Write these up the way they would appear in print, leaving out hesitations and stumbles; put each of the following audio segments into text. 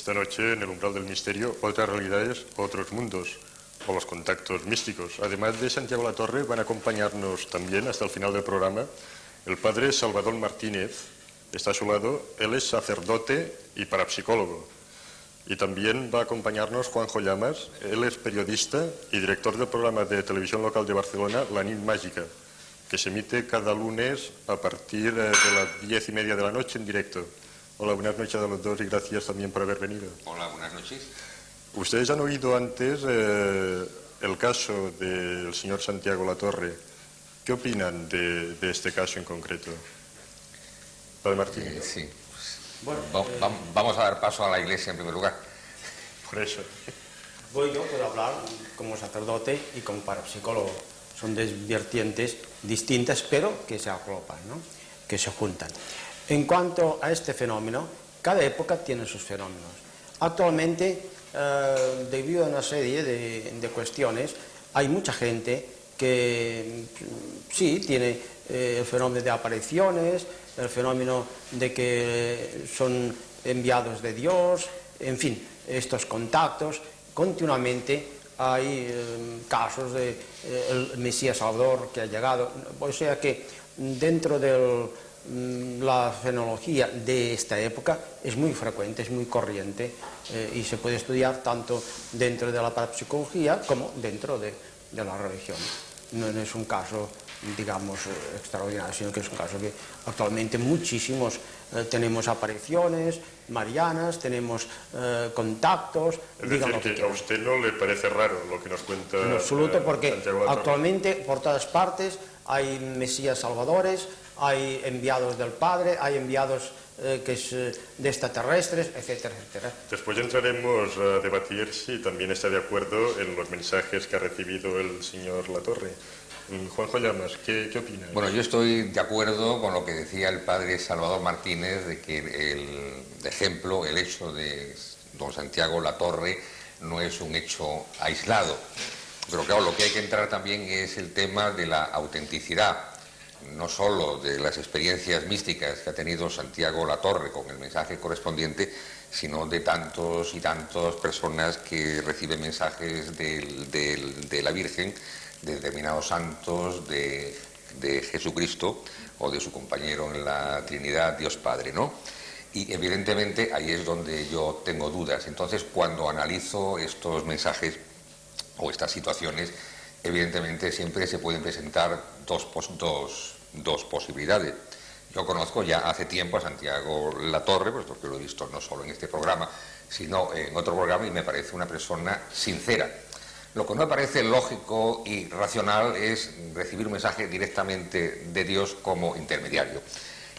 esta noche en el umbral del misterio otras realidades, otros mundos o los contactos místicos. Además de Santiago Latorre, van a acompañarnos también hasta el final del programa el padre Salvador Martínez. Está a su lado, él es sacerdote y parapsicólogo. Y también va a acompañarnos Juanjo Llamas, él es periodista y director del programa de televisión local de Barcelona, La Nit Mágica, que se emite cada lunes a partir de las 10:30 de la noche en directo. Hola, buenas noches a los dos y gracias también por haber venido. Hola, buenas noches. Ustedes han oído antes el caso del señor Santiago Latorre. ¿Qué opinan de este caso en concreto? Padre Martín. Sí. Bueno, vamos a dar paso a la Iglesia en primer lugar. Por eso. Yo puedo hablar como sacerdote y como parapsicólogo. Son dos vertientes distintas, pero que se agrupan, ¿no? Que se juntan. En cuanto a este fenómeno, cada época tiene sus fenómenos. Actualmente, debido a una serie de cuestiones, hay mucha gente que sí tiene el fenómeno de apariciones, el fenómeno de que son enviados de Dios, en fin, estos contactos. Continuamente hay casos de el Mesías Salvador que ha llegado, o sea que dentro de la fenología de esta época es muy frecuente, es muy corriente y se puede estudiar tanto dentro de la parapsicología como dentro de la religión. No es un caso, digamos, extraordinario, sino que es un caso que actualmente muchísimos tenemos apariciones marianas, tenemos contactos. Es decir, que a usted no le parece raro lo que nos cuenta. En absoluto, porque actualmente por todas partes hay mesías salvadores, hay enviados del Padre, hay enviados que es de extraterrestres, etcétera, etcétera. Después entraremos a debatir si también está de acuerdo en los mensajes que ha recibido el señor Latorre. Juanjo Llamas, ¿qué opina? Bueno, yo estoy de acuerdo con lo que decía el padre Salvador Martínez, de que el ejemplo, el hecho de don Santiago Latorre no es un hecho aislado. Pero claro, lo que hay que entrar también es el tema de la autenticidad, no solo de las experiencias místicas que ha tenido Santiago Latorre con el mensaje correspondiente, sino de tantos y tantas personas que reciben mensajes de la Virgen, de determinados santos, de Jesucristo o de su compañero en la Trinidad, Dios Padre, ¿no? Y evidentemente ahí es donde yo tengo dudas. Entonces, cuando analizo estos mensajes o estas situaciones, evidentemente siempre se pueden presentar dos posibilidades. Yo conozco ya hace tiempo a Santiago Latorre, pues porque lo he visto no solo en este programa, sino en otro programa, y me parece una persona sincera. Lo que no me parece lógico y racional es recibir un mensaje directamente de Dios como intermediario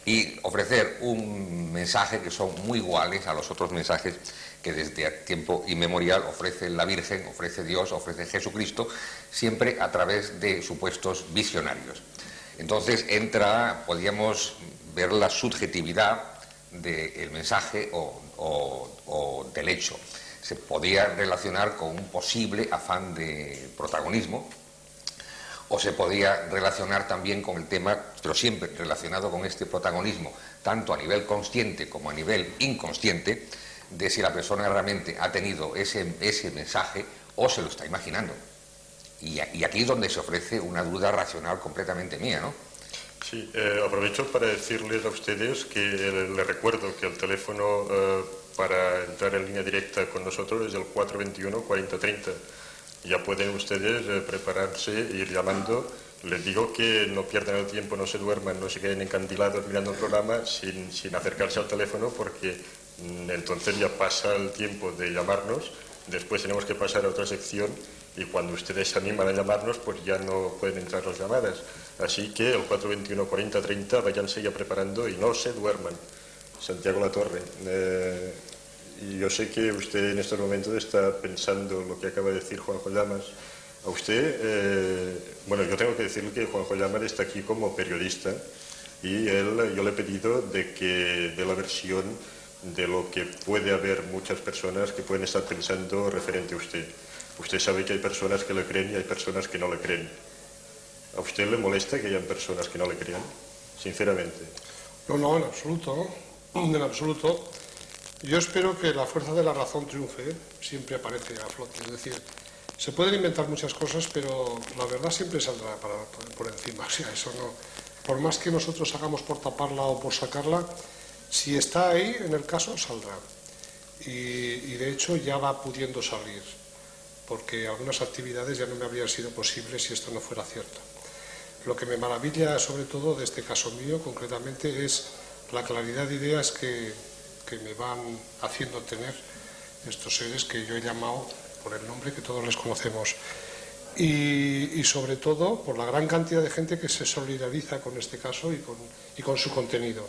y ofrecer un mensaje que son muy iguales a los otros mensajes que desde tiempo inmemorial ofrece la Virgen, ofrece Dios, ofrece Jesucristo, siempre a través de supuestos visionarios. Entonces podríamos ver la subjetividad del mensaje o del hecho. Se podía relacionar con un posible afán de protagonismo, o se podía relacionar también con el tema, pero siempre relacionado con este protagonismo, tanto a nivel consciente como a nivel inconsciente, de si la persona realmente ha tenido ese mensaje o se lo está imaginando. Y aquí es donde se ofrece una duda racional completamente mía, ¿no? Sí, aprovecho para decirles a ustedes que les recuerdo que el teléfono para entrar en línea directa con nosotros es el 421-4030. Ya pueden ustedes prepararse e ir llamando. Les digo que no pierdan el tiempo, no se duerman, no se queden encandilados mirando el programa sin acercarse al teléfono, porque entonces ya pasa el tiempo de llamarnos, después tenemos que pasar a otra sección y cuando ustedes se animan a llamarnos pues ya no pueden entrar las llamadas. Así que el 421-4030 váyanse ya preparando y no se duerman. Santiago Latorre, y yo sé que usted en estos momentos está pensando lo que acaba de decir Juanjo Llamas. A usted, bueno, yo tengo que decirle que Juanjo Llamas está aquí como periodista y yo le he pedido de que dé la versión de lo que puede haber muchas personas que pueden estar pensando referente a usted. Usted sabe que hay personas que le creen y hay personas que no le creen. ¿A usted le molesta que hayan personas que no le crean? Sinceramente. No, en absoluto, ¿no? En absoluto. Yo espero que la fuerza de la razón triunfe, siempre aparece a flote. Es decir, se pueden inventar muchas cosas, pero la verdad siempre saldrá por encima. O sea, eso no. Por más que nosotros hagamos por taparla o por sacarla, si está ahí, en el caso, saldrá. Y de hecho ya va pudiendo salir, porque algunas actividades ya no me habrían sido posibles si esto no fuera cierto. Lo que me maravilla sobre todo de este caso mío concretamente es la claridad de ideas que me van haciendo tener estos seres que yo he llamado por el nombre que todos les conocemos. Y sobre todo por la gran cantidad de gente que se solidariza con este caso y con su contenido.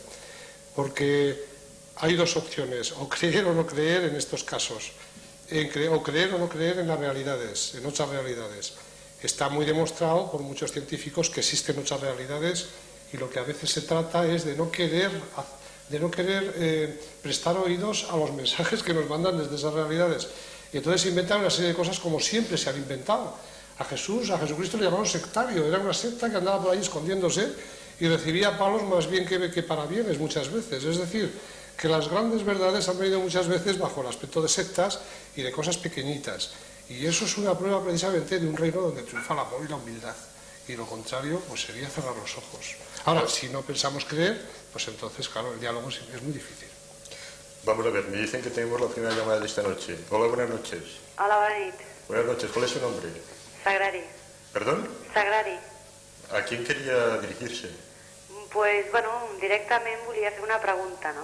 Porque hay dos opciones, o creer o no creer en estos casos, o creer o no creer en las realidades, en otras realidades. Está muy demostrado por muchos científicos que existen otras realidades y lo que a veces se trata es de no querer prestar oídos a los mensajes que nos mandan desde esas realidades. Y entonces se inventan una serie de cosas como siempre se han inventado. A Jesucristo le llamaron sectario, era una secta que andaba por ahí escondiéndose y recibía palos más bien que para bienes muchas veces. Es decir, que las grandes verdades han venido muchas veces bajo el aspecto de sectas y de cosas pequeñitas. Y eso es una prueba precisamente de un reino donde triunfa el amor y la humildad. Y lo contrario, pues sería cerrar los ojos. Ahora, si no pensamos creer, pues entonces, claro, el diálogo es muy difícil. Vamos a ver, me dicen que tenemos la primera llamada de esta noche. Hola, buenas noches. Hola, bona nit. Buenas noches, ¿cuál es su nombre? Sagrari. ¿Perdón? Sagrari. ¿A quién quería dirigirse? Pues, bueno, directament volia fer una pregunta, no?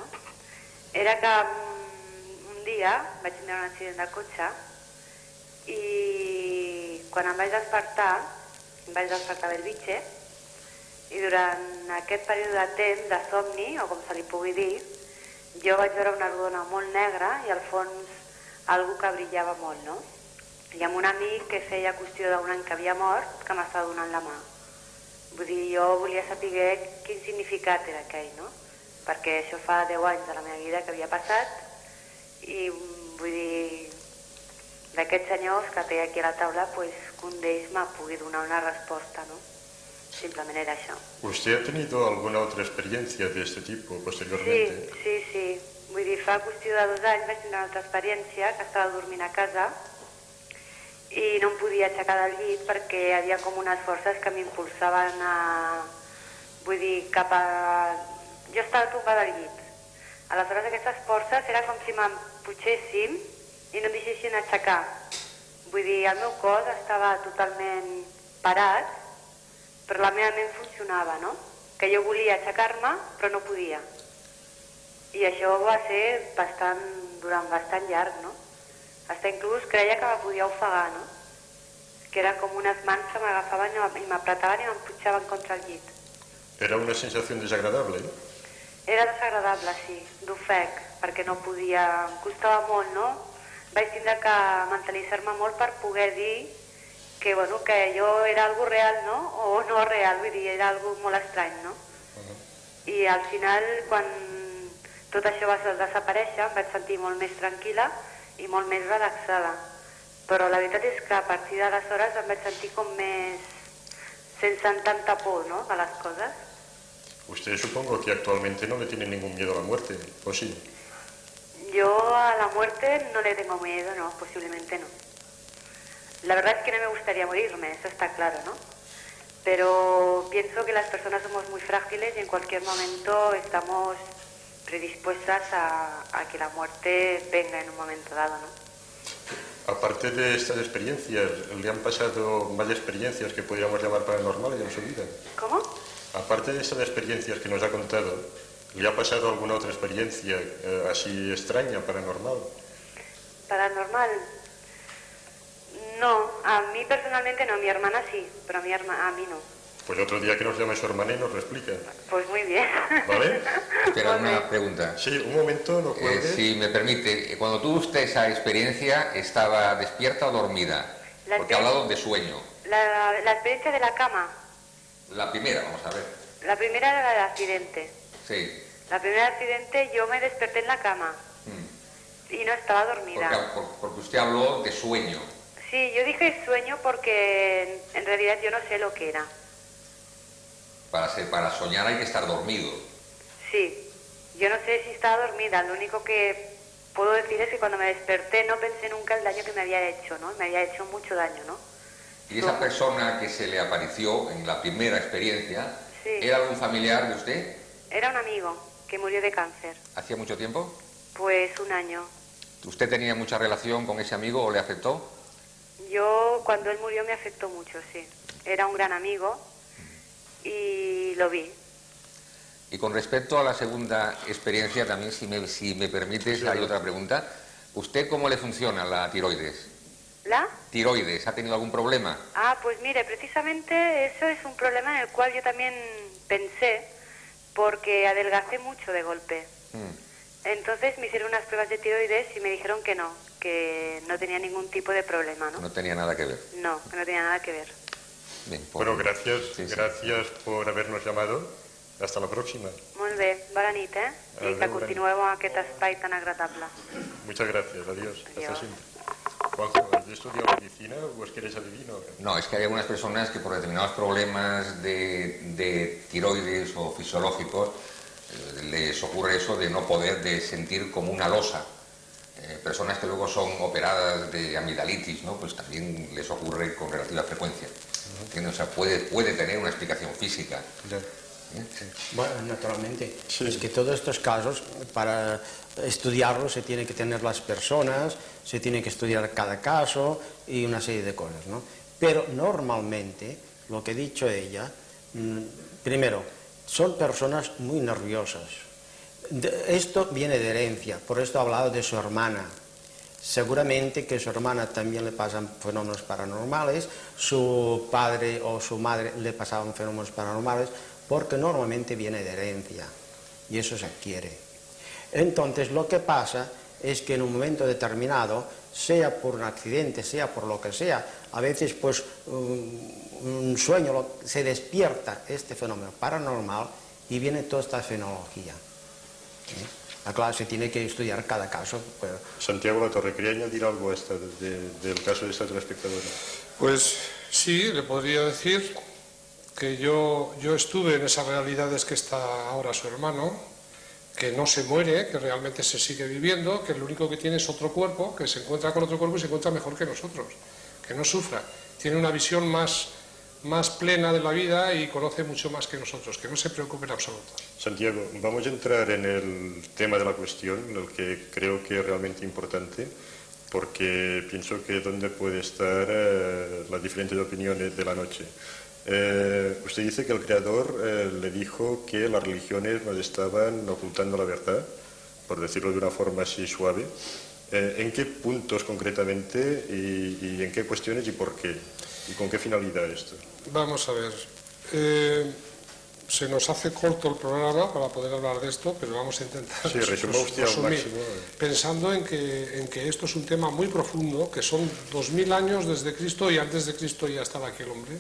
Era que un dia vaig tindre un accident de cotxe i quan em vaig despertar del bitxe i durant aquest període de temps de somni, o com se li pugui dir, jo vaig veure una rodona molt negra i al fons algú que brillava molt, no? I amb un amic que feia qüestió d'un any que havia mort, que m'estava donant la mà. Vull dir, jo volia saber quin significat era aquell, no? Perquè això fa 10 anys de la meva vida que havia passat i vull dir, d'aquests senyors que té aquí a la taula, pues, que un d'ells me pugui donar una resposta, no? Simplement era això. ¿Usted ha tenido alguna otra experiencia de este tipo posteriormente? Sí. Vull dir, fa qüestió de 2 anys vaig tindre una altra experiència, que estava dormint a casa i no em podia aixecar del llit perquè hi havia com unes forces que m'impulsaven a... Vull dir, cap a... Jo estava tombada al llit. Aleshores aquestes forces era com si m'emputxéssim i no em deixessin aixecar. Vull dir, el meu cos estava totalment parat, però la meva ment funcionava, no? Que jo volia aixecar-me, però no podia. I això va ser durant bastant llarg, no? Hasta inclús creia que me podia ofegar, no? Que eren com unes mans que m'agafaven i m'apretaven i m'emputxaven contra el llit. Era una sensación desagradable, ¿eh? Era desagradable, sí, d'ofec, perquè no podia... Em costava molt, no? Vaig tindre que mentalitzar-me molt per poder dir que, bueno, que jo era algo real, no? O no real, vull dir, era algo molt estrany, no? I al final, quan tot això va desaparèixer, em vaig sentir molt més tranquil·la i molt més relaxada. Però la veritat és que a partir d'aleshores em vaig sentir com més sense tanta por, no?, de les coses. Usted supongo que actualmente no le tiene ningún miedo a la muerte, ¿o sí? Yo a la muerte no le tengo miedo, no, posiblemente no. La verdad es que no me gustaría morirme, eso está claro, ¿no? Pero pienso que las personas somos muy frágiles y en cualquier momento estamos predispuestas a que la muerte venga en un momento dado, ¿no? Aparte de estas experiencias, ¿le han pasado más experiencias que podríamos llamar paranormales en su vida? ¿Cómo? Aparte de estas experiencias que nos ha contado, ¿le ha pasado alguna otra experiencia así extraña, paranormal? Paranormal. No, a mí personalmente no, a mi hermana sí, pero a mí no. Pues otro día que nos llame su hermana y nos lo explica. Pues muy bien. ¿Vale? Espera, una pregunta. Sí, un momento, no cuelgue. Si me permite, cuando tuvo usted esa experiencia, ¿estaba despierta o dormida? Porque ha hablado de sueño. La experiencia de la cama. La primera, vamos a ver. La primera era la del accidente. Sí. La primera accidente yo me desperté en la cama y no estaba dormida. Porque usted habló de sueño. Sí, yo dije sueño porque en realidad yo no sé lo que era. Para soñar hay que estar dormido. Sí, yo no sé si estaba dormida, lo único que puedo decir es que cuando me desperté no pensé nunca el daño que me había hecho, ¿no? Me había hecho mucho daño, ¿no? ¿Y esa persona que se le apareció en la primera experiencia, Sí. era algún familiar de usted? Era un amigo que murió de cáncer. ¿Hacía mucho tiempo? Pues un año. ¿Usted tenía mucha relación con ese amigo o le afectó? Yo, cuando él murió, me afectó mucho, sí. Era un gran amigo y lo vi. Y con respecto a la segunda experiencia, también, si me permites, hay otra pregunta. ¿Usted cómo le funciona la tiroides? ¿La? ¿Tiroides? ¿Ha tenido algún problema? Ah, pues mire, precisamente eso es un problema en el cual yo también pensé, porque adelgacé mucho de golpe. Entonces me hicieron unas pruebas de tiroides y me dijeron que no tenía ningún tipo de problema, ¿no? No tenía nada que ver. No, que no tenía nada que ver. Bien, pues, Bueno, gracias, sí, sí. gracias por habernos llamado. Hasta la próxima. Molt bé, bona nit, I que Adéu, continueu amb aquest espai tan agradable. Muchas gracias, adiós. Hasta Adiós. siempre. Juanjo, ¿has estudiado medicina o es que eres adivino? No, es que hay algunas personas que por determinados problemas de tiroides o fisiológicos les ocurre eso de no poder, de sentir como una losa. Personas que luego son operadas de amigdalitis, ¿no? Pues también les ocurre con relativa frecuencia. ¿Entiendes? O sea, puede tener una explicación física. Bueno, naturalmente. Sí. Es que todos estos casos, para estudiarlos, se tiene que tener las personas, se tiene que estudiar cada caso y una serie de cosas, ¿no? Pero normalmente, lo que ha dicho ella, primero, son personas muy nerviosas. Esto viene de herencia, por esto ha hablado de su hermana. Seguramente que a su hermana también le pasan fenómenos paranormales, su padre o su madre le pasaban fenómenos paranormales, porque normalmente viene de herencia y eso se adquiere. Entonces lo que pasa es que en un momento determinado, sea por un accidente, sea por lo que sea, a veces pues un sueño se despierta este fenómeno paranormal y viene toda esta fenología. Claro, se tiene que estudiar cada caso. Pero... Santiago Latorre, ¿quería añadir algo a esta del caso de esta otra espectadora? Pues sí, le podría decir que yo estuve en esas realidades que está ahora su hermano, que no se muere, que realmente se sigue viviendo, que lo único que tiene es otro cuerpo, que se encuentra con otro cuerpo y se encuentra mejor que nosotros, que no sufra, tiene una visión más plena de la vida y conoce mucho más que nosotros, que no se preocupe en absoluto. Santiago, vamos a entrar en el tema de la cuestión, el que creo que es realmente importante, porque pienso que es donde puede estar las diferentes opiniones de la noche. Usted dice que el creador le dijo que las religiones nos estaban ocultando la verdad, por decirlo de una forma así suave. ¿En qué puntos concretamente y en qué cuestiones y por qué? ¿Y con qué finalidad esto? Vamos a ver, se nos hace corto el programa para poder hablar de esto, pero vamos a intentar Sí, resuma usted al resumir, máximo. pensando en que esto es un tema muy profundo, que son 2000 años desde Cristo y antes de Cristo ya estaba aquí el hombre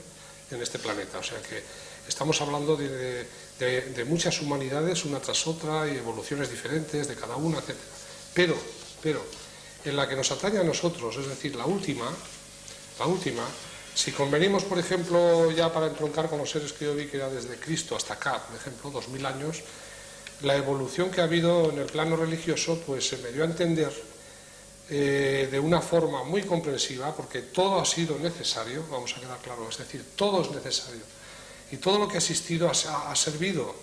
en este planeta, o sea que estamos hablando de muchas humanidades una tras otra y evoluciones diferentes de cada una, etc. Pero en la que nos atañe a nosotros, es decir, la última, si convenimos, por ejemplo, ya para entroncar con los seres que yo vi que era desde Cristo hasta acá, por ejemplo, 2000 años, la evolución que ha habido en el plano religioso, pues se me dio a entender de una forma muy comprensiva, porque todo ha sido necesario, vamos a quedar claro, es decir, todo es necesario, y todo lo que ha existido ha servido.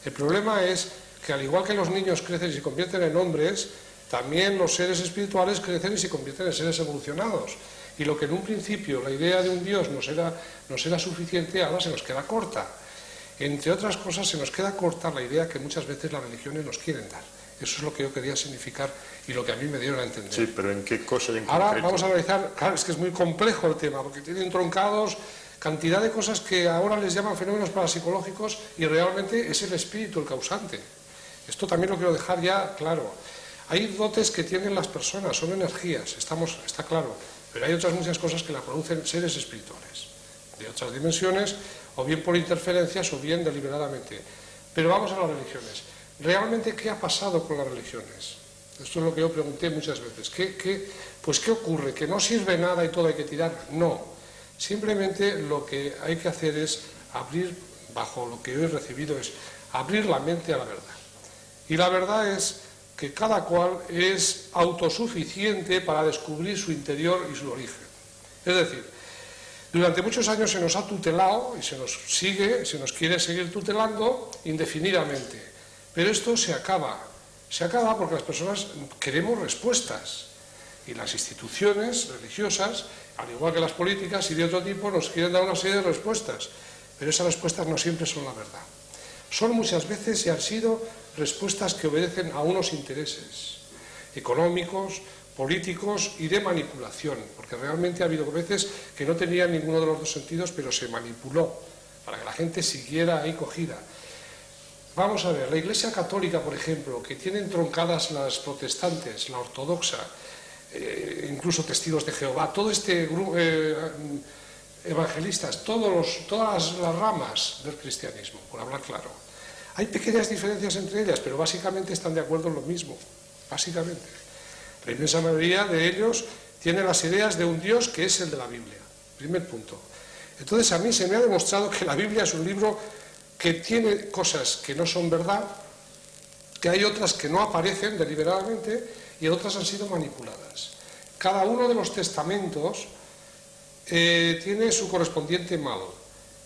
El problema es que al igual que los niños crecen y se convierten en hombres, también los seres espirituales crecen y se convierten en seres evolucionados. Y lo que en un principio la idea de un Dios nos era suficiente, ahora se nos queda corta. Entre otras cosas, se nos queda corta la idea que muchas veces las religiones nos quieren dar. Eso es lo que yo quería significar y lo que a mí me dieron a entender. Sí, pero ¿en qué cosa en Ahora concreto? vamos a analizar, claro, es que es muy complejo el tema, porque tiene entroncados cantidad de cosas que ahora les llaman fenómenos parapsicológicos y realmente es el espíritu el causante. Esto también lo quiero dejar ya claro. Hay dotes que tienen las personas, son energías, está claro, pero hay otras muchas cosas que la producen seres espirituales, de otras dimensiones, o bien por interferencias o bien deliberadamente. Pero vamos a las religiones. ¿Realmente qué ha pasado con las religiones? Esto es lo que yo pregunté muchas veces. Pues ¿qué ocurre? ¿Que no sirve nada y todo hay que tirar? No. Simplemente lo que hay que hacer es abrir, bajo lo que yo he recibido, es abrir la mente a la verdad. Y la verdad es que cada cual es autosuficiente para descubrir su interior y su origen. Es decir, durante muchos años se nos ha tutelado y se nos quiere seguir tutelando indefinidamente, pero esto se acaba porque las personas queremos respuestas y las instituciones religiosas, al igual que las políticas y de otro tipo, nos quieren dar una serie de respuestas, pero esas respuestas no siempre son la verdad. Son muchas veces y han sido respuestas que obedecen a unos intereses económicos, políticos y de manipulación, porque realmente ha habido veces que no tenían ninguno de los dos sentidos, pero se manipuló para que la gente siguiera ahí cogida. Vamos a ver, la Iglesia Católica, por ejemplo, que tiene entroncadas las protestantes, la ortodoxa, incluso testigos de Jehová, todo este grupo, evangelistas, todas las ramas del cristianismo, por hablar claro. Hay pequeñas diferencias entre ellas, pero básicamente están de acuerdo en lo mismo, básicamente. La inmensa mayoría de ellos tiene las ideas de un Dios que es el de la Biblia, primer punto. Entonces a mí se me ha demostrado que la Biblia es un libro que tiene cosas que no son verdad, que hay otras que no aparecen deliberadamente y otras han sido manipuladas. Cada uno de los testamentos tiene su correspondiente mal.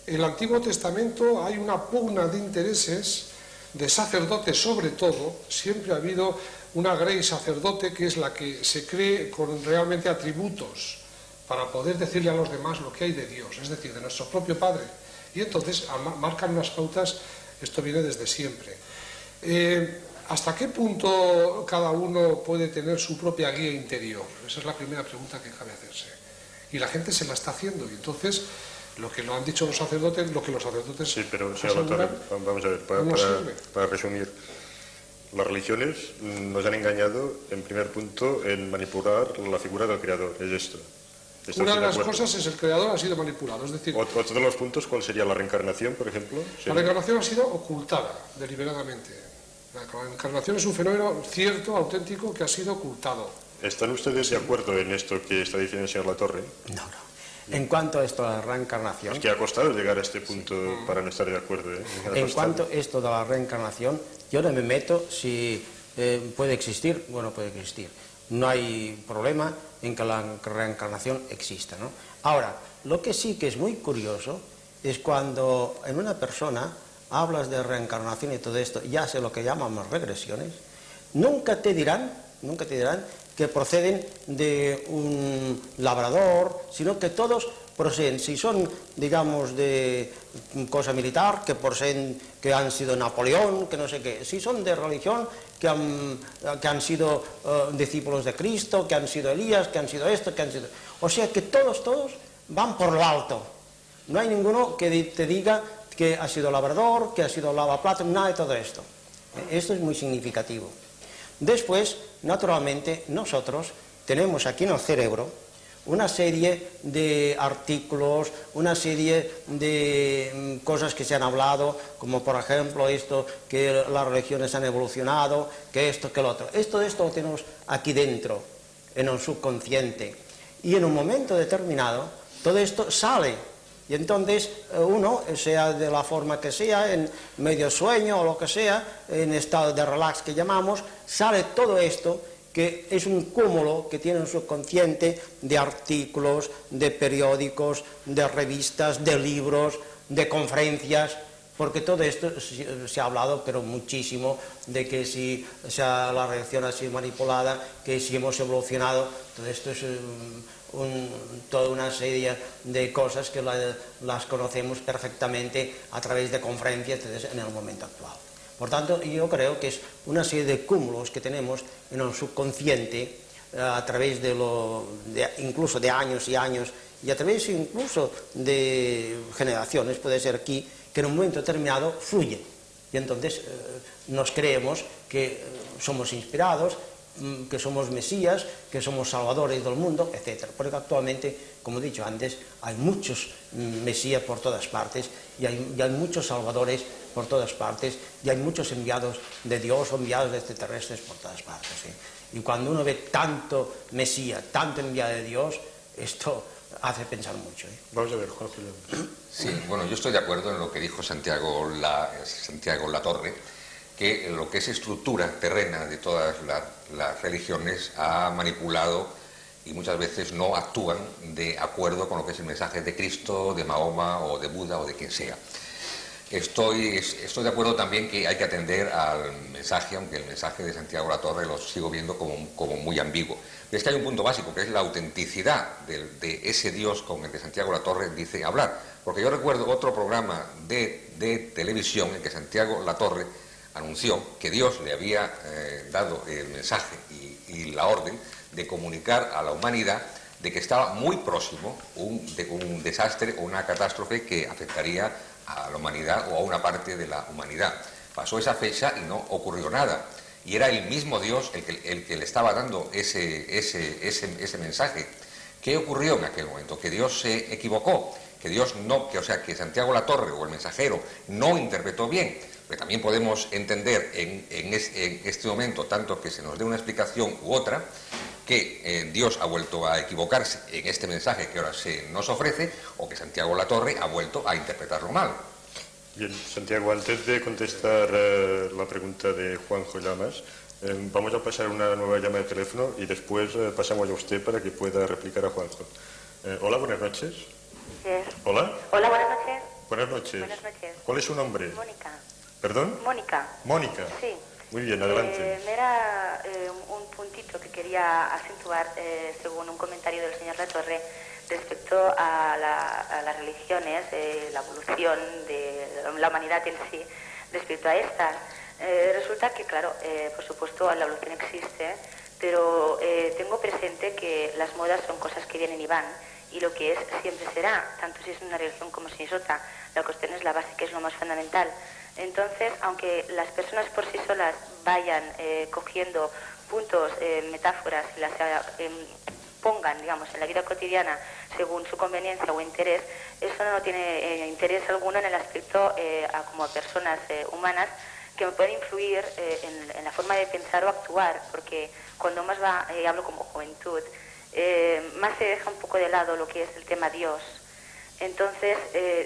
En el Antiguo Testamento hay una pugna de intereses, de sacerdotes sobre todo, siempre ha habido una grey sacerdote que es la que se cree con realmente atributos para poder decirle a los demás lo que hay de Dios, es decir, de nuestro propio Padre. Y entonces marcan unas pautas, esto viene desde siempre. ¿Hasta qué punto cada uno puede tener su propia guía interior? Esa es la primera pregunta que cabe hacerse. Y la gente se la está haciendo, y entonces lo que lo han dicho los sacerdotes, lo que los sacerdotes... Sí, pero vamos a ver, para resumir. Las religiones nos han engañado, en primer punto, en manipular la figura del Creador, es esto. Una de las cosas es el Creador ha sido manipulado, es decir... Otro de los puntos, ¿cuál sería la reencarnación, por ejemplo? La reencarnación ha sido ocultada, deliberadamente. La reencarnación es un fenómeno cierto, auténtico, que ha sido ocultado. ¿Están ustedes de acuerdo en esto que está diciendo el señor Latorre? No. En cuanto a esto de la reencarnación... Es que ha costado llegar a este punto para no estar de acuerdo. En cuanto a esto de la reencarnación, yo no me meto si puede existir, bueno, puede existir. No hay problema en que la reencarnación exista, ¿no? Ahora, lo que sí que es muy curioso es cuando en una persona hablas de reencarnación y todo esto, ya sé lo que llamamos regresiones, nunca te dirán que proceden de un labrador, sino que todos proceden, si son, digamos, de cosa militar, que proceden, que han sido Napoleón, que no sé qué, si son de religión, que han sido discípulos de Cristo, que han sido Elías, que han sido esto, que han sido... O sea que todos van por lo alto. No hay ninguno que te diga que ha sido labrador, que ha sido lavaplatos, nada de todo esto. Esto es muy significativo. Después, naturalmente, nosotros tenemos aquí en el cerebro una serie de artículos, una serie de cosas que se han hablado, como por ejemplo esto, que las religiones han evolucionado, que esto, que lo otro. Esto lo tenemos aquí dentro, en el subconsciente. Y en un momento determinado, todo esto sale. Y entonces uno, sea de la forma que sea, en medio sueño o lo que sea, en estado de relax que llamamos, sale todo esto que es un cúmulo que tiene un subconsciente de artículos, de periódicos, de revistas, de libros, de conferencias, porque todo esto se ha hablado, pero muchísimo, de que si la reacción ha sido manipulada, que si hemos evolucionado, todo esto es toda una serie de cosas que las conocemos perfectamente a través de conferencias en el momento actual. Por tanto, yo creo que es una serie de cúmulos que tenemos en el subconsciente a través incluso de años y años y a través incluso de generaciones, puede ser aquí, que en un momento determinado fluye. Y entonces nos creemos que somos inspirados, que somos mesías, que somos salvadores del mundo, etc. Porque actualmente, como he dicho antes, hay muchos mesías por todas partes y hay muchos salvadores por todas partes y hay muchos enviados de Dios o enviados de extraterrestres por todas partes. Y cuando uno ve tanto mesía, tanto enviado de Dios, esto hace pensar mucho. Vamos a ver, Juan Julio. Sí, bueno, yo estoy de acuerdo en lo que dijo Santiago Latorre. que lo que es estructura terrena de todas las religiones ha manipulado y muchas veces no actúan de acuerdo con lo que es el mensaje de Cristo, de Mahoma o de Buda o de quien sea. Estoy de acuerdo también que hay que atender al mensaje, aunque el mensaje de Santiago Latorre lo sigo viendo como muy ambiguo. Pero es que hay un punto básico, que es la autenticidad de ese Dios con el que Santiago Latorre dice hablar. Porque yo recuerdo otro programa de televisión en que Santiago Latorre anunció que Dios le había dado el mensaje y la orden de comunicar a la humanidad de que estaba muy próximo de un desastre o una catástrofe que afectaría a la humanidad o a una parte de la humanidad. Pasó esa fecha y no ocurrió nada. Y era el mismo Dios el que le estaba dando ese mensaje. ¿Qué ocurrió en aquel momento? Que Dios se equivocó, que Santiago Latorre o el mensajero no interpretó bien. Porque también podemos entender en este momento, tanto que se nos dé una explicación u otra, que Dios ha vuelto a equivocarse en este mensaje que ahora se nos ofrece, o que Santiago Latorre ha vuelto a interpretarlo mal. Bien, Santiago, antes de contestar la pregunta de Juanjo Llamas, vamos a pasar una nueva llamada de teléfono y después pasamos a usted para que pueda replicar a Juanjo. Hola, buenas noches. Sí. Hola. Hola, buenas noches. Buenas noches. Buenas noches. ¿Cuál es su nombre? Mónica. ¿Perdón? Mónica. Mónica. Sí. Muy bien, adelante. Era un puntito que quería acentuar según un comentario del señor Latorre respecto a las religiones, la evolución de la humanidad en sí respecto a estas. Resulta que, claro, por supuesto la evolución existe, pero tengo presente que las modas son cosas que vienen y van, y lo que es siempre será, tanto si es una religión como si es otra. La cuestión es la base, que es lo más fundamental. Entonces, aunque las personas por sí solas vayan cogiendo puntos, metáforas, y las pongan, digamos, en la vida cotidiana según su conveniencia o interés, eso no tiene interés alguno en el aspecto como a personas humanas que pueden influir en la forma de pensar o actuar, porque cuando más hablo como juventud, más se deja un poco de lado lo que es el tema Dios. Entonces,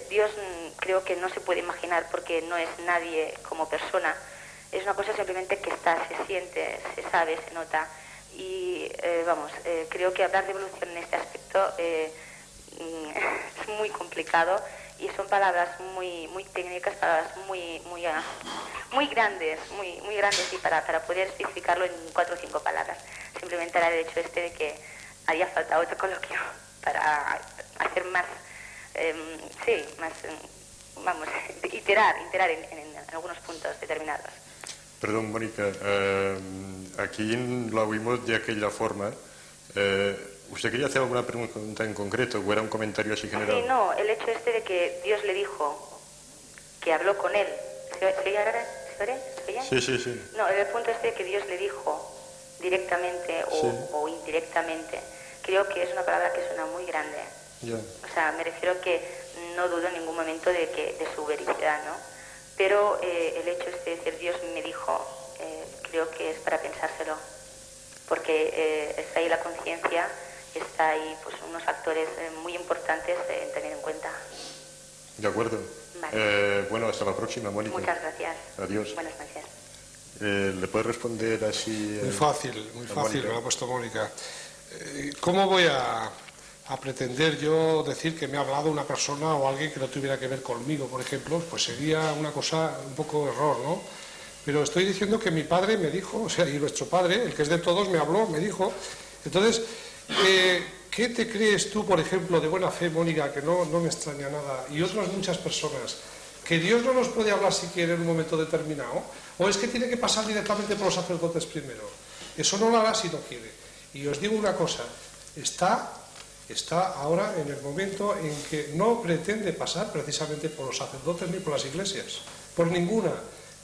Dios creo que no se puede imaginar porque no es nadie como persona. Es una cosa simplemente que está, se siente, se sabe, se nota. Y, creo que hablar de evolución en este aspecto es muy complicado y son palabras muy técnicas, palabras muy grandes, muy grandes y para poder especificarlo en 4 o 5 palabras. Simplemente era el hecho de que haría falta otro coloquio para hacer más... iterar en algunos puntos determinados. Perdón, Mónica, aquí lo oímos de aquella forma. ¿Usted quería hacer alguna pregunta en concreto o era un comentario así general? Sí, no, el hecho de que Dios le dijo que habló con él. ¿Se oye ahora? ¿Se oye? Sí. No, el punto de que Dios le dijo directamente o indirectamente, creo que es una palabra que suena muy grande. Ya. O sea, me refiero que no dudo en ningún momento de su vericidad, ¿no? Pero el hecho de decir Dios me dijo, creo que es para pensárselo, porque está ahí la conciencia, está ahí pues unos factores muy importantes en tener en cuenta. De acuerdo. Vale. Bueno, hasta la próxima, Mónica. Muchas gracias. Adiós. Buenas noches. ¿Le puedes responder así? Muy fácil, me lo ha puesto Mónica. ¿Cómo voy a pretender yo decir que me ha hablado una persona o alguien que no tuviera que ver conmigo, por ejemplo? Pues sería una cosa, un poco error, ¿no? Pero estoy diciendo que mi padre me dijo, o sea, y nuestro padre, el que es de todos, me habló, me dijo. Entonces, ¿qué te crees tú, por ejemplo, de buena fe, Mónica, que no me extraña nada, y otras muchas personas, que Dios no nos puede hablar si quiere en un momento determinado? ¿O es que tiene que pasar directamente por los sacerdotes primero? Eso no lo hará si no quiere. Y os digo una cosa, está ahora en el momento en que no pretende pasar precisamente por los sacerdotes ni por las iglesias, por ninguna,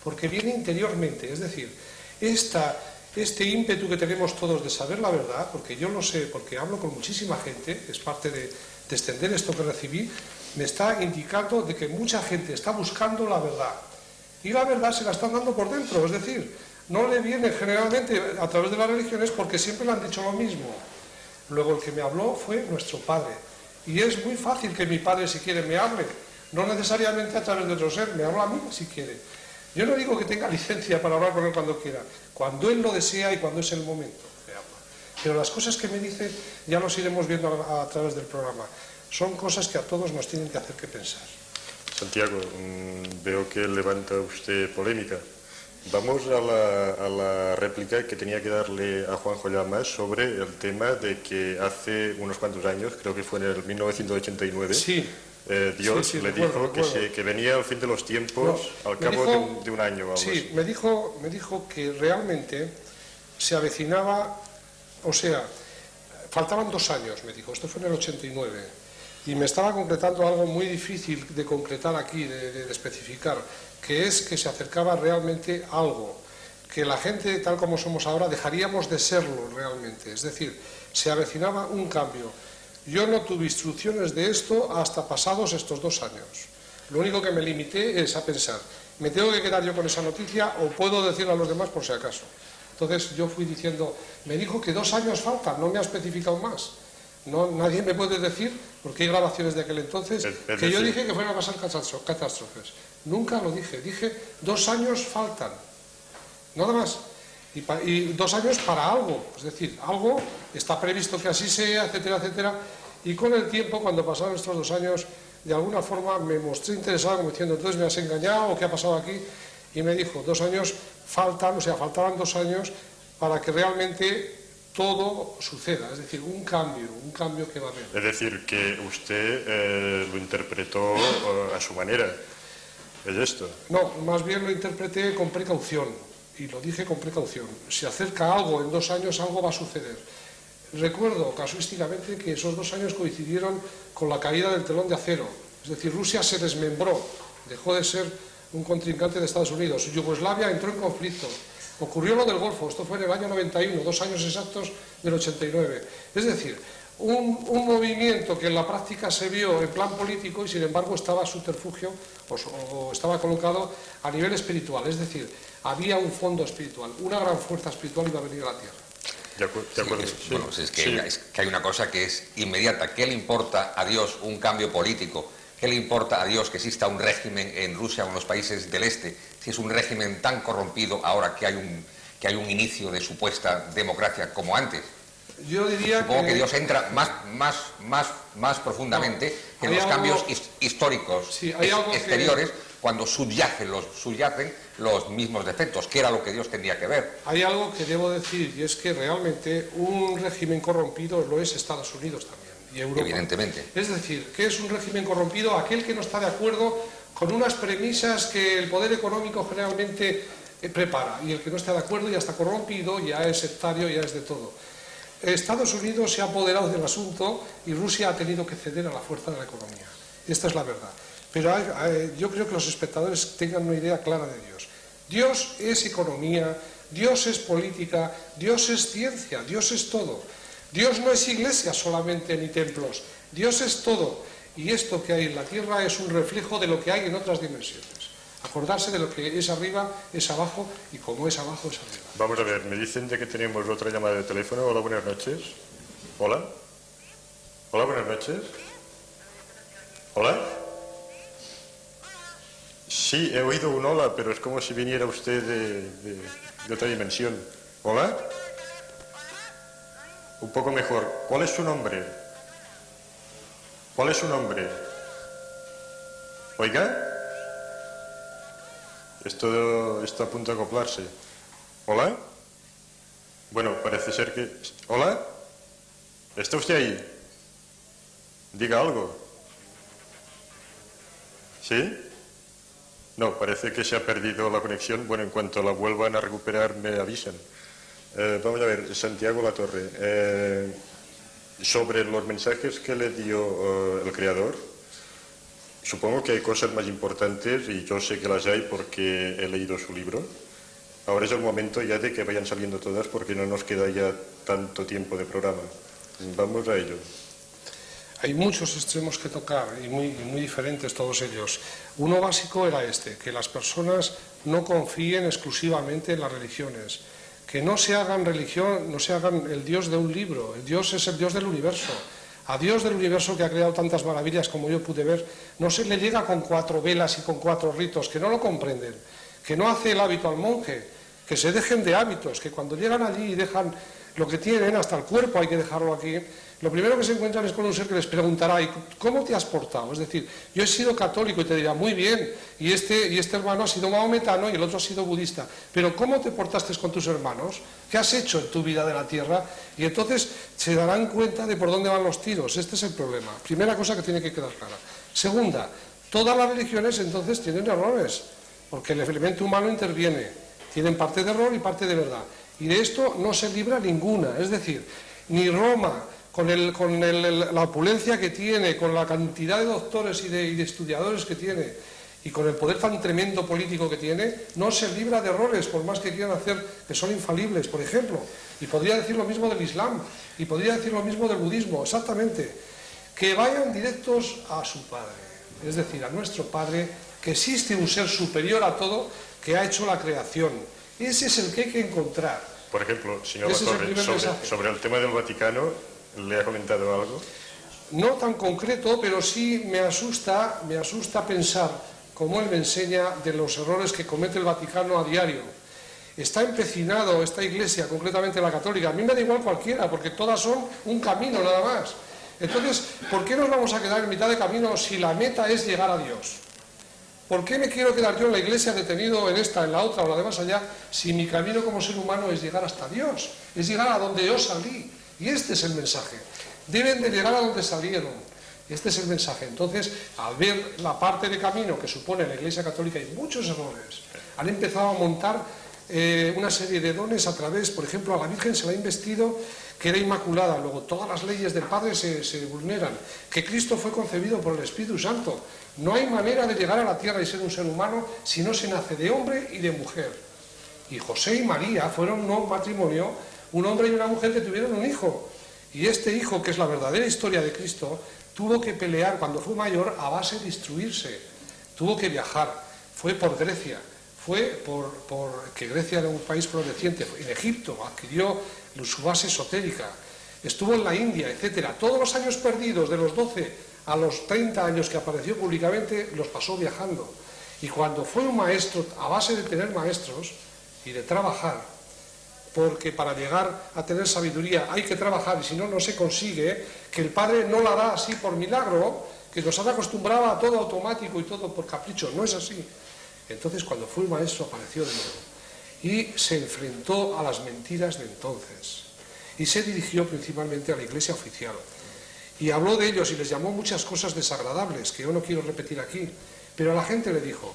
porque viene interiormente. Es decir, este ímpetu que tenemos todos de saber la verdad, porque yo lo sé, porque hablo con muchísima gente, es parte de extender esto que recibí, me está indicando de que mucha gente está buscando la verdad. Y la verdad se la están dando por dentro, es decir, no le viene generalmente a través de las religiones porque siempre le han dicho lo mismo. Luego el que me habló fue nuestro padre. Y es muy fácil que mi padre, si quiere, me hable. No necesariamente a través de otro ser, me habla a mí si quiere. Yo no digo que tenga licencia para hablar con él cuando quiera, cuando él lo desea y cuando es el momento de hablar. Pero las cosas que me dice ya los iremos viendo a través del programa. Son cosas que a todos nos tienen que hacer que pensar. Santiago, veo que levanta usted polémica. Vamos a la réplica que tenía que darle a Juanjo Llamas sobre el tema de que hace unos cuantos años, creo que fue en el 1989, Sí. Dios Sí, le recuerdo. dijo que venía al fin de los tiempos al cabo de un año. Algo Sí, así. me dijo que realmente se avecinaba, o sea, faltaban 2 años, me dijo, esto fue en el 89, y me estaba concretando algo muy difícil de concretar aquí, de especificar, que es que se acercaba realmente algo, que la gente tal como somos ahora dejaríamos de serlo realmente, es decir, se avecinaba un cambio. Yo no tuve instrucciones de esto hasta pasados estos 2 años. Lo único que me limité es a pensar, ¿me tengo que quedar yo con esa noticia o puedo decirlo a los demás por si acaso? Entonces yo fui diciendo, me dijo que 2 años faltan, no me ha especificado más. No, nadie me puede decir, porque hay grabaciones de aquel entonces, que yo dije que fueran a pasar catástrofes. Nunca lo dije, dije 2 años faltan, nada más. Y 2 años para algo, es decir, algo está previsto que así sea, etcétera, etcétera. Y con el tiempo, cuando pasaron estos 2 años, de alguna forma me mostré interesado, como diciendo, entonces me has engañado, ¿o qué ha pasado aquí? Y me dijo, 2 años faltan, o sea, faltaban 2 años para que realmente todo suceda, es decir, un cambio que va a haber. Es decir, que usted lo interpretó a su manera. ¿Es esto? No, más bien lo interpreté con precaución, y lo dije con precaución. Si acerca algo en 2 años, algo va a suceder. Recuerdo casuísticamente que esos 2 años coincidieron con la caída del telón de acero, es decir, Rusia se desmembró, dejó de ser un contrincante de Estados Unidos, Yugoslavia entró en conflicto, ocurrió lo del Golfo, esto fue en el año 91, 2 años exactos del 89, es decir, un movimiento que en la práctica se vio en plan político y sin embargo estaba subterfugio o estaba colocado a nivel espiritual, es decir, había un fondo espiritual, una gran fuerza espiritual iba a venir a la Tierra. De acuerdo. Sí. Bueno, pues es que hay una cosa que es inmediata. ¿Qué le importa a Dios un cambio político? ¿Qué le importa a Dios que exista un régimen en Rusia o en los países del este? Si es un régimen tan corrompido ahora que hay un inicio de supuesta democracia como antes. Yo diría Supongo que Dios entra más profundamente en los cambios históricos exteriores cuando subyacen los mismos defectos, que era lo que Dios tendría que ver. Hay algo que debo decir, y es que realmente un régimen corrompido lo es Estados Unidos también, y Europa. Evidentemente. Es decir, ¿qué es un régimen corrompido? Aquel que no está de acuerdo con unas premisas que el poder económico generalmente prepara, y el que no está de acuerdo ya está corrompido, ya es sectario, ya es de todo. Estados Unidos se ha apoderado del asunto y Rusia ha tenido que ceder a la fuerza de la economía. Esta es la verdad. Pero yo creo que los espectadores tengan una idea clara de Dios. Dios es economía, Dios es política, Dios es ciencia, Dios es todo. Dios no es iglesia solamente ni templos, Dios es todo. Y esto que hay en la tierra es un reflejo de lo que hay en otras dimensiones. Acordarse de lo que es arriba, es abajo, y como es abajo, es arriba. Vamos a ver, me dicen de que tenemos otra llamada de teléfono. Hola, buenas noches. Hola. Hola, buenas noches. Hola. Sí, he oído un hola, pero es como si viniera usted de otra dimensión. Hola. Un poco mejor. ¿Cuál es su nombre? ¿Cuál es su nombre? Oiga. Esto está a punto de acoplarse. ¿Hola? Bueno, parece ser que... ¿Hola? ¿Está usted ahí? Diga algo. ¿Sí? No, parece que se ha perdido la conexión. Bueno, en cuanto la vuelvan a recuperar me avisan. Vamos a ver, Santiago Latorre. Sobre los mensajes que le dio el Creador, supongo que hay cosas más importantes y yo sé que las hay porque he leído su libro. Ahora es el momento ya de que vayan saliendo todas porque no nos queda ya tanto tiempo de programa. Vamos a ello. Hay muchos extremos que tocar y muy diferentes todos ellos. Uno básico era que las personas no confíen exclusivamente en las religiones, que no se hagan religión, no se hagan el Dios de un libro. El Dios es el Dios del universo. A Dios del universo, que ha creado tantas maravillas como yo pude ver, no se le llega con 4 velas y con 4 ritos, que no lo comprenden, que no hace el hábito al monje, que se dejen de hábitos, que cuando llegan allí y dejan lo que tienen, hasta el cuerpo hay que dejarlo aquí, lo primero que se encuentran es con un ser que les preguntará, ¿y cómo te has portado? Es decir, yo he sido católico y te dirá, muy bien, y este hermano ha sido maometano y el otro ha sido budista, pero ¿cómo te portaste con tus hermanos? ¿Qué has hecho en tu vida de la tierra? Y entonces se darán cuenta de por dónde van los tiros. Este es el problema. Primera cosa que tiene que quedar clara. Segunda, todas las religiones entonces tienen errores, porque el elemento humano interviene. Tienen parte de error y parte de verdad. Y de esto no se libra ninguna. Es decir, ni Roma, con la opulencia que tiene, con la cantidad de doctores y de estudiadores que tiene, y con el poder tan tremendo político que tiene, no se libra de errores, por más que quieran hacer, que son infalibles, por ejemplo. Y podría decir lo mismo del Islam, y podría decir lo mismo del budismo, exactamente. Que vayan directos a su Padre, es decir, a nuestro Padre, que existe un ser superior a todo, que ha hecho la creación. Ese es el que hay que encontrar. Por ejemplo, señor Latorre, sobre el tema del Vaticano, ¿le ha comentado algo? No tan concreto, pero sí me asusta pensar, como él me enseña, de los errores que comete el Vaticano a diario. Está empecinado esta iglesia, concretamente la católica, a mí me da igual cualquiera, porque todas son un camino nada más. Entonces, ¿por qué nos vamos a quedar en mitad de camino si la meta es llegar a Dios? ¿Por qué me quiero quedar yo en la iglesia detenido en esta, en la otra o la de más allá, si mi camino como ser humano es llegar hasta Dios? Es llegar a donde yo salí. Y este es el mensaje. Deben de llegar a donde salieron. Este es el mensaje. Entonces, al ver la parte de camino que supone la Iglesia Católica, hay muchos errores. Han empezado a montar una serie de dones a través, por ejemplo, a la Virgen se la ha investido que era inmaculada, luego todas las leyes del Padre se vulneran, que Cristo fue concebido por el Espíritu Santo. No hay manera de llegar a la tierra y ser un ser humano si no se nace de hombre y de mujer. Y José y María fueron un matrimonio, un hombre y una mujer que tuvieron un hijo. Y este hijo, que es la verdadera historia de Cristo, tuvo que pelear cuando fue mayor a base de instruirse. Tuvo que viajar, fue por Grecia, fue porque Grecia era un país floreciente, en Egipto adquirió su base esotérica, estuvo en la India, etcétera. Todos los años perdidos, de los 12 a los 30 años que apareció públicamente, los pasó viajando. Y cuando fue un maestro, a base de tener maestros y de trabajar, porque para llegar a tener sabiduría hay que trabajar, y si no, no se consigue, que el Padre no la da así por milagro, que nos han acostumbrado a todo automático y todo por capricho. No es así. Entonces, cuando fue el maestro, apareció de nuevo y se enfrentó a las mentiras de entonces y se dirigió principalmente a la iglesia oficial y habló de ellos y les llamó muchas cosas desagradables que yo no quiero repetir aquí, pero a la gente le dijo: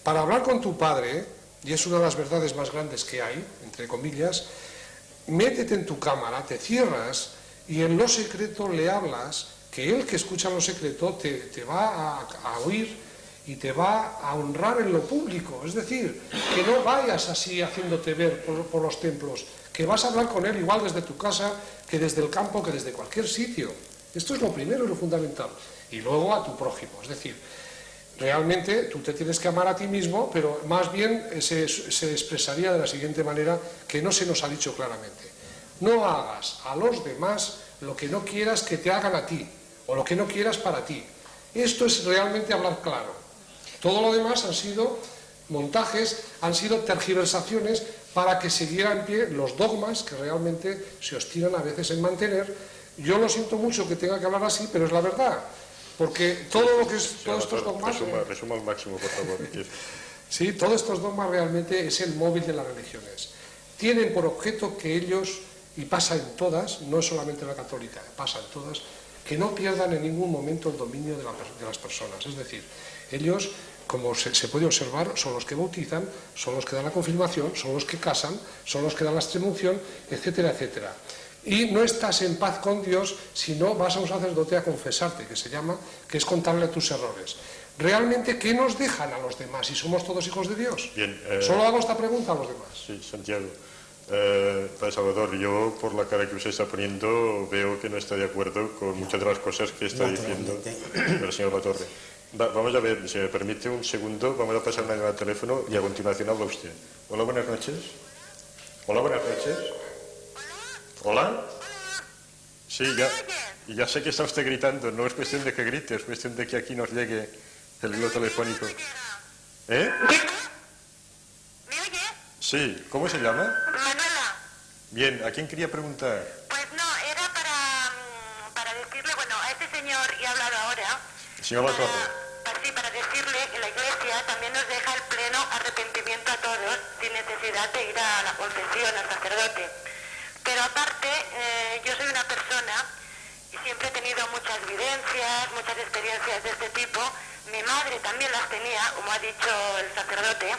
para hablar con tu Padre, y es una de las verdades más grandes que hay, entre comillas, métete en tu cámara, te cierras y en lo secreto le hablas, que él que escucha en lo secreto te va a oír y te va a honrar en lo público. Es decir, que no vayas así haciéndote ver por los templos, que vas a hablar con él igual desde tu casa, que desde el campo, que desde cualquier sitio. Esto es lo primero y lo fundamental. Y luego a tu prójimo. Es decir, realmente tú te tienes que amar a ti mismo, pero más bien se expresaría de la siguiente manera, que no se nos ha dicho claramente: no hagas a los demás lo que no quieras que te hagan a ti, o lo que no quieras para ti. Esto es realmente hablar claro. Todo lo demás han sido montajes, han sido tergiversaciones para que siguieran en pie los dogmas que realmente se obstinan a veces en mantener. Yo lo siento mucho que tenga que hablar así, pero es la verdad. Porque todo lo que es, todos estos dogmas... Resuma al máximo, por favor. Sí, todos estos dogmas realmente es el móvil de las religiones. Tienen por objeto que ellos, y pasa en todas, no es solamente la católica, pasa en todas, que no pierdan en ningún momento el dominio de las personas. Es decir, ellos, como se puede observar, son los que bautizan, son los que dan la confirmación, son los que casan, son los que dan la extremunción, etcétera, etcétera. Y no estás en paz con Dios si no vas a un sacerdote a confesarte, que se llama, que es contarle tus errores. Realmente, ¿qué nos dejan a los demás si somos todos hijos de Dios? Bien, solo hago esta pregunta a los demás. Sí, Santiago. Padre Salvador, yo por la cara que usted está poniendo veo que no está de acuerdo con muchas de las cosas que está diciendo el señor Latorre. Vamos a ver, si me permite un segundo, vamos a pasar una llamada al teléfono y a continuación habla usted. Hola, buenas noches. Hola, buenas noches. Hola. Sí, ya sé que está usted gritando, no es cuestión de que grite, es cuestión de que aquí nos llegue el hilo telefónico. ¿Eh? Sí, ¿cómo se llama? Manuela, Bien, ¿a quién quería preguntar? pues no, era para decirle, bueno, a este señor he hablado ahora, Señor Latorre. sí, para decirle que la Iglesia también nos deja el pleno arrepentimiento a todos, sin necesidad de ir a la confesión, al sacerdote. Pero aparte, yo soy una persona y siempre he tenido muchas vivencias, muchas experiencias de este tipo. Mi madre también las tenía, como ha dicho el sacerdote,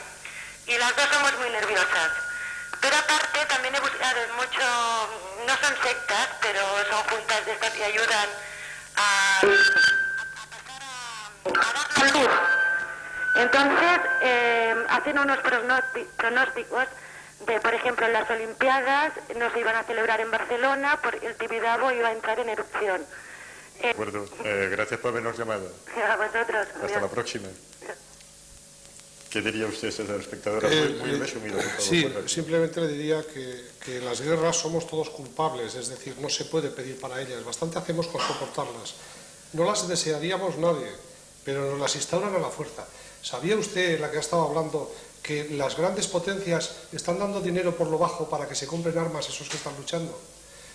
y las dos somos muy nerviosas. Pero aparte también he buscado mucho, no son sectas, pero son juntas de estas que ayudan a dar la luz. Entonces, hacen unos pronósticos de, por ejemplo, en las Olimpiadas no se iban a celebrar en Barcelona porque el Tibidabo iba a entrar en erupción. De acuerdo, gracias por habernos llamado. A vosotros. Hasta la próxima. ¿Qué diría usted, señor espectador? Muy resumido, por favor. Sí, simplemente le diría que en las guerras somos todos culpables, es decir, no se puede pedir para ellas, bastante hacemos con soportarlas. No las desearíamos nadie, pero nos las instauran a la fuerza. ¿Sabía usted, la que ha estado hablando, que las grandes potencias están dando dinero por lo bajo para que se compren armas esos que están luchando?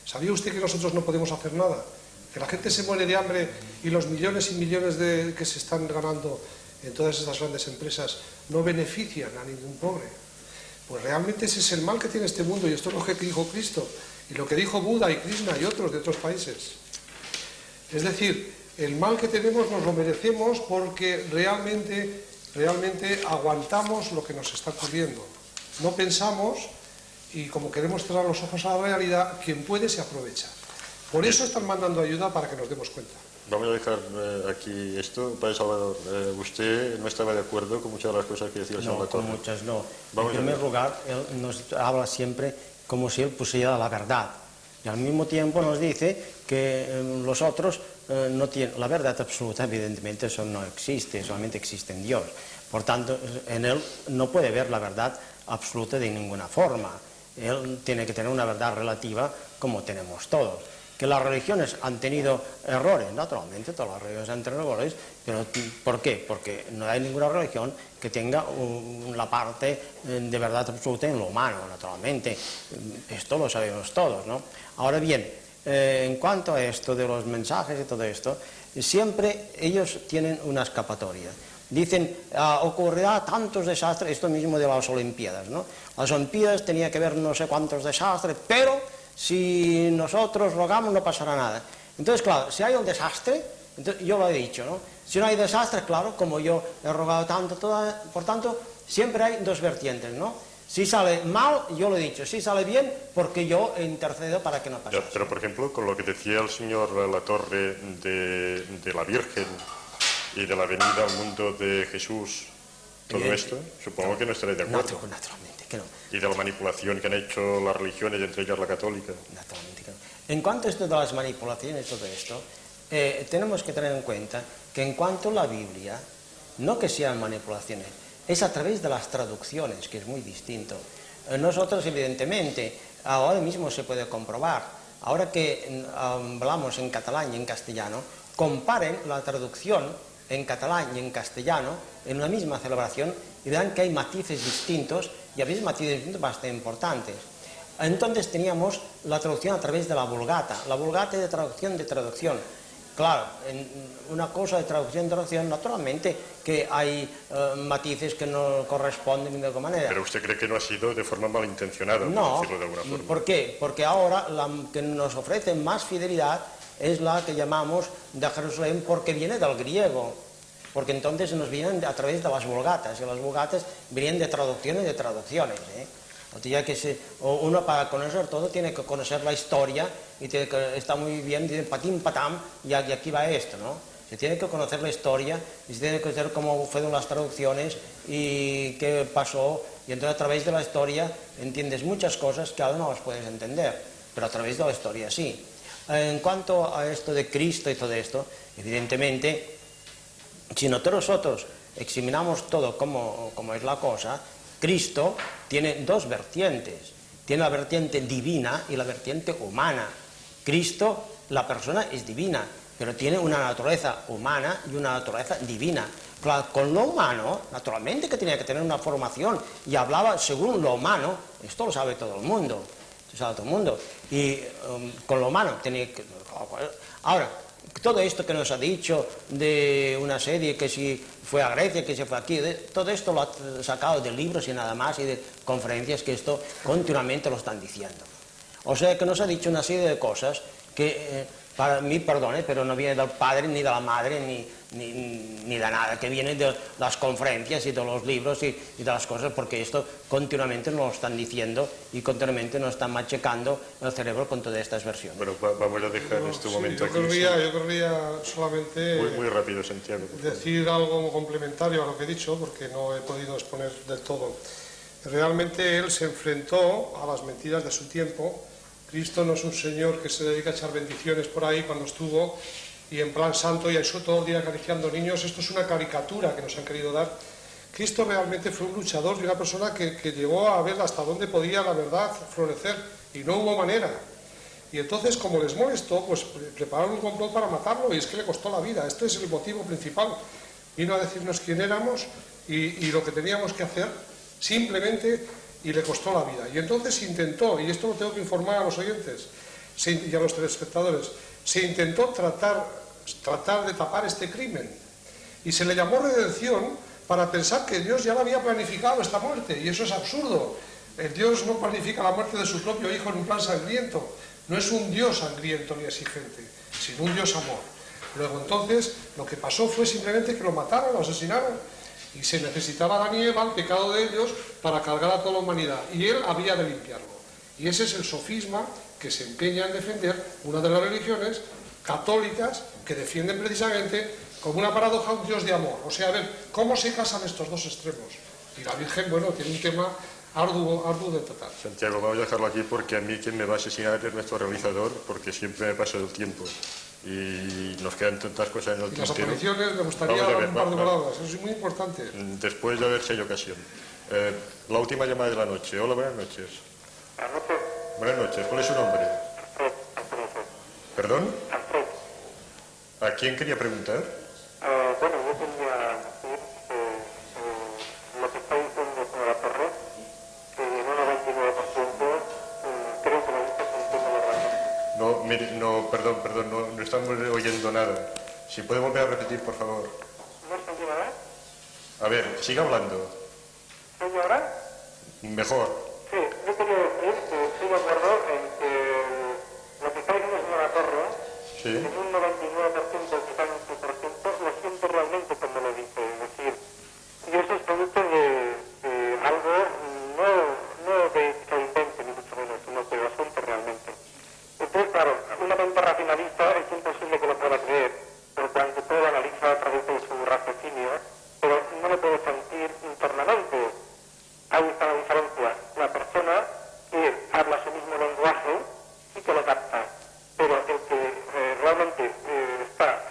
¿Sabía usted que nosotros no podemos hacer nada? Que la gente se muere de hambre y los millones y millones que se están ganando en todas estas grandes empresas no benefician a ningún pobre. Pues realmente ese es el mal que tiene este mundo, y esto es lo que dijo Cristo y lo que dijo Buda y Krishna y otros de otros países. Es decir, el mal que tenemos nos lo merecemos porque realmente aguantamos lo que nos está ocurriendo. No pensamos, y como queremos cerrar los ojos a la realidad, quien puede se aprovecha. Por eso están mandando ayuda, para que nos demos cuenta. Vamos a dejar aquí esto. Padre Salvador, usted no estaba de acuerdo con muchas de las cosas que decía el señor No, con Latorre. muchas no. Vamos En a primer ver. lugar, él nos habla siempre como si él pusiera la verdad. Y al mismo tiempo nos dice que los otros no tienen la verdad absoluta, evidentemente eso no existe, solamente existe en Dios. Por tanto, en él no puede haber la verdad absoluta de ninguna forma. Él tiene que tener una verdad relativa como tenemos todos. Que las religiones han tenido errores, naturalmente todas las religiones han tenido errores, pero ¿por qué? Porque no hay ninguna religión que tenga la parte de verdad absoluta en lo humano, naturalmente. Esto lo sabemos todos, ¿no? Ahora bien, en cuanto a esto de los mensajes y todo esto, siempre ellos tienen una escapatoria. Dicen, ocurrirá tantos desastres, esto mismo de las Olimpiadas, ¿no? Las Olimpiadas tenía que haber no sé cuántos desastres, pero si nosotros rogamos no pasará nada. Entonces, claro, si hay un desastre, entonces, yo lo he dicho, ¿no? Si no hay desastre, claro, como yo he rogado tanto, por tanto, siempre hay dos vertientes, ¿no? Si sale mal, yo lo he dicho, si sale bien, porque yo intercedo para que no pase. Pero, por ejemplo, con lo que decía el señor Latorre de la Virgen y de la venida al mundo de Jesús, todo esto, supongo que no estaréis de acuerdo. No, naturalmente que no. Y de la manipulación que han hecho las religiones, entre ellas la católica. Naturalmente que no. En cuanto a esto de las manipulaciones, todo esto, tenemos que tener en cuenta que en cuanto a la Biblia, no que sean manipulaciones, es a través de las traducciones, que es muy distinto. Nosotros, evidentemente, ahora mismo se puede comprobar, ahora que hablamos en catalán y en castellano, comparen la traducción en catalán y en castellano en una misma celebración y verán que hay matices distintos, y a veces matices distintos bastante importantes. Entonces teníamos la traducción a través de la Vulgata es de traducción. Claro, en una cosa de traducción, naturalmente que hay matices que no corresponden de alguna manera. Pero usted cree que no ha sido de forma malintencionada, No, por decirlo de alguna forma. ¿por qué? Porque ahora la que nos ofrece más fidelidad es la que llamamos de Jerusalén, porque viene del griego, porque entonces nos vienen a través de las vulgatas, y las vulgatas vienen de traducciones, O sea que uno para conocer todo tiene que conocer la historia, y está muy bien, dice patín patam, y aquí va esto, ¿no? Se tiene que conocer la historia, y se tiene que conocer cómo fueron las traducciones y qué pasó, y entonces a través de la historia entiendes muchas cosas que ahora no las puedes entender, pero a través de la historia sí. En cuanto a esto de Cristo y todo esto, evidentemente, si nosotros examinamos todo como es la cosa, Cristo tiene dos vertientes. Tiene la vertiente divina y la vertiente humana. Cristo, la persona es divina, pero tiene una naturaleza humana y una naturaleza divina. Claro, con lo humano, naturalmente que tenía que tener una formación y hablaba según lo humano, esto lo sabe todo el mundo, y con lo humano tenía que... Ahora, todo esto que nos ha dicho de una serie que si fue a Grecia, que se fue aquí, todo esto lo ha sacado de libros y nada más y de conferencias que esto continuamente lo están diciendo. O sea que nos ha dicho una serie de cosas que, para mí, perdone, pero no viene del padre ni de la madre ni de nada, que viene de las conferencias y de los libros y de las cosas, porque esto continuamente nos lo están diciendo y continuamente nos están machacando el cerebro con todas estas versiones. Bueno, vamos a dejar este momento yo aquí. querría solamente Muy rápido, Santiago. decir algo complementario a lo que he dicho, porque no he podido exponer del todo. Realmente él se enfrentó a las mentiras de su tiempo. Cristo no es un señor que se dedica a echar bendiciones por ahí cuando estuvo y en plan santo y eso todo el día acariciando niños. Esto es una caricatura que nos han querido dar. Cristo realmente fue un luchador y una persona que llegó a ver hasta dónde podía la verdad florecer y no hubo manera. Y entonces, como les molestó, pues prepararon un complot para matarlo y es que le costó la vida. Este es el motivo principal. Vino a decirnos quién éramos y lo que teníamos que hacer simplemente, y le costó la vida. Y entonces intentó, y esto lo tengo que informar a los oyentes y a los telespectadores, se intentó tratar de tapar este crimen. Y se le llamó redención para pensar que Dios ya lo había planificado esta muerte, y eso es absurdo. Dios no planifica la muerte de su propio hijo en un plan sangriento. No es un Dios sangriento ni exigente, sino un Dios amor. Luego entonces lo que pasó fue simplemente que lo mataron, lo asesinaron. Y se necesitaba Adán y Eva, el pecado de ellos, para cargar a toda la humanidad. Y él había de limpiarlo. Y ese es el sofisma que se empeña en defender una de las religiones católicas que defienden precisamente como una paradoja un Dios de amor. O sea, a ver, ¿cómo se casan estos dos extremos? Y la Virgen, bueno, tiene un tema arduo de tratar. Santiago, vamos a dejarlo aquí porque a mí quien me va a asesinar es nuestro realizador, porque siempre me pasa el tiempo. Y nos quedan tantas cosas en el Y las tintero. apariciones, me gustaría Vamos a ver, un par de palabras, eso es muy importante. Después de ver si hay ocasión. La última llamada de la noche. Hola, buenas noches. Buenas noches. ¿Cuál es su nombre? ¿Perdón? ¿A quién quería preguntar? Bueno, yo quería decir lo que está diciendo señora Torres, que en un 99% creo que lo dice con toda la razón. No, mire, no, perdón, no estamos oyendo nada. Si puede volver a repetir, por favor. ¿No se oye nada? A ver, siga hablando. ¿Se oye ahora? Mejor. Sí, yo quería decir que estoy de acuerdo en que lo que está diciendo señora Torres, Sí. en un 99%, quizás un 100%, lo siento realmente cuando lo dice. Es decir, y eso es producto de algo no de que lo invente, ni mucho menos, sino que lo siente realmente. Entonces, claro, una mente racionalista es imposible que lo pueda creer, por cuanto todo lo analiza a través de su raciocinio, pero no lo puede sentir internamente. Ahí está la diferencia. La persona que habla su mismo lenguaje sí que lo capta, pero el que realmente está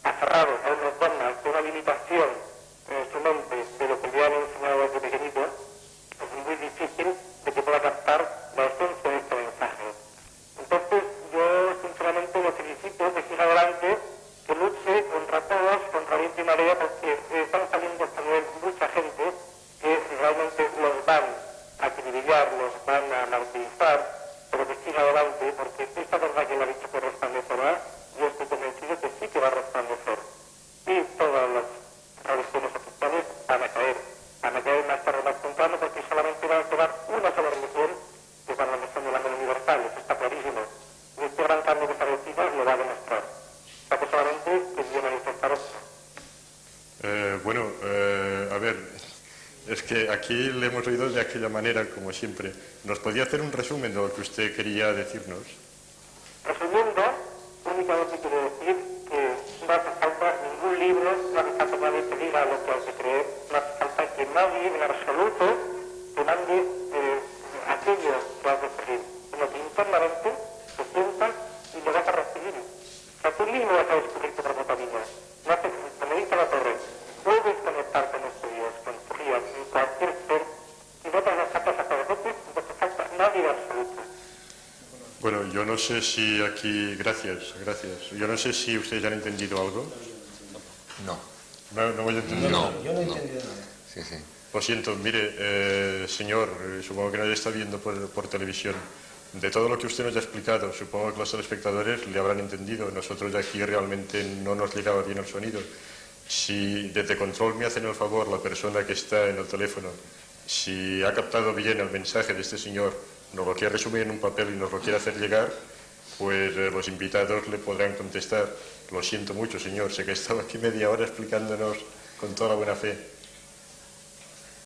aferrado a unos dogmas, a una limitación en su mente de lo que le han enseñado desde pequeñito, es muy difícil de que pueda captar la esencia de este mensaje. Entonces, yo sinceramente lo felicito, que siga adelante, que luche contra todos, contra viento y marea, porque están saliendo también mucha gente que realmente los van a acribillar, los van a martirizar, pero que siga adelante, porque esta verdad que le ha dicho que resplandecerá, yo estoy convencido que sí que va a resplandecer. Y todas las religiones oficiales van a caer más tarde o más temprano, porque solamente van a quedar una sola religión, que es la religión del amor universal, eso está clarísimo. Y este gran cambio que está encima lo va a demostrar. O sea que solamente quería manifestar esto. A ver, es que aquí le hemos oído de aquella manera, como siempre. ¿Nos podría hacer un resumen de lo que usted quería decirnos? Resumiendo, únicamente quiero decir que no hace falta ningún libro, no hace falta nadie que diga lo que hay que creer, no hace falta que nadie en absoluto te mande aquello que has de creer, sino que internamente te sientas y lo vas a recibir. O sea, tú mismo vas a descubrir tu propia camino. No hace, como dice la Torre, puedes conectar con este Dios, con tu Dios, con cualquier ser, y no te hagas falta sacerdotes, no te falta nadie en absoluto. Bueno, yo no no sé si aquí... Gracias. Yo no sé si ustedes han entendido algo. No. No voy a entender nada. Yo no he entendido nada. Sí, sí. Lo siento, mire, señor, supongo que nos está viendo por televisión. De todo lo que usted nos ha explicado, supongo que los telespectadores le habrán entendido. Nosotros de aquí realmente no nos llegaba bien el sonido. Si desde control me hacen el favor, la persona que está en el teléfono, si ha captado bien el mensaje de este señor, nos lo quiere resumir en un papel y nos lo quiere hacer llegar, pues los invitados le podrán contestar. Lo siento mucho, señor, sé que he estado aquí media hora explicándonos con toda la buena fe.